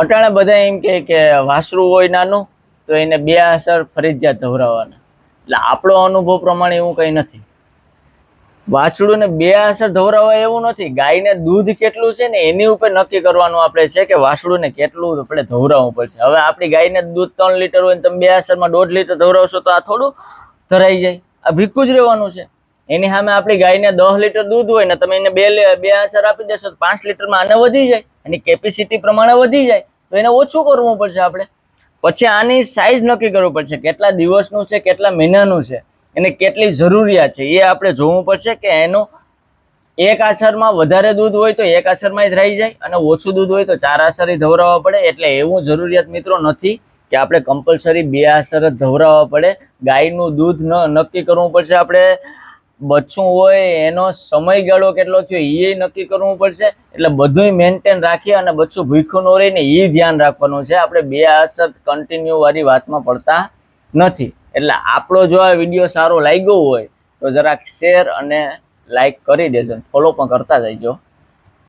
અટાણે બધા એમ કે વાસરું હોય નાનું તો એને 2 આસર ફરજિયાત ધવરાવવાના, એટલે આપણો અનુભવ પ્રમાણે એવું કંઈ નથી. વાછડું ને 2 આસર ધવરાવાય એવું નથી. ગાયને દૂધ કેટલું છે ને એની ઉપર નક્કી કરવાનું આપણે છે કે વાછડું ને કેટલું આપણે ધવરાવવું પડશે. હવે આપણી ગાયને દૂધ 3 લીટર હોય ને તમે 2 આસરમાં 1.5 લીટર ધવરાવશો તો આ થોડું ધરાઈ જાય, આ ભીખું જ રહેવાનું છે. એની સામે આપણી ગાયને 10 લીટર દૂધ હોય ને તમે એને 2 આસર આપી દેશો તો 5 લીટરમાં આને વધી જાય, એની કેપેસિટી પ્રમાણે વધી જાય, તો એને ઓછું કરવું પડશે આપણે. પછી આની સાઈઝ નક્કી કરવું પડશે, કેટલા દિવસનું છે, કેટલા મહિનાનું છે, એને કેટલી જરૂરિયાત છે એ આપણે જોવું પડશે. કે એનું 1 આછરમાં વધારે દૂધ હોય તો 1 આછરમાં જ રહી જાય અને ઓછું દૂધ હોય તો 4 આછર ધવરાવવા પડે. એટલે એવું જરૂરિયાત મિત્રો નથી કે આપણે કમ્પલસરી 2 આછર જ ધવરાવવા પડે. ગાયનું દૂધ નક્કી કરવું પડશે આપણે. બચ્ચું હોય એનો સમયગાળો કેટલો થયો એ નક્કી કરવું પડશે. એટલે બધું મેન્ટેન રાખી અને બચ્ચું ભૂખ્યું ન રહીને એ ધ્યાન રાખવાનું છે. આપણે 2 આછર કન્ટિન્યુ વાળી વાતમાં પડતા નથી. એટલે આપણો જો આ વિડીયો સારો લાગ્યો હોય તો જરાક શેર અને લાઈક કરી દેજો, ફોલો પણ કરતા જજો.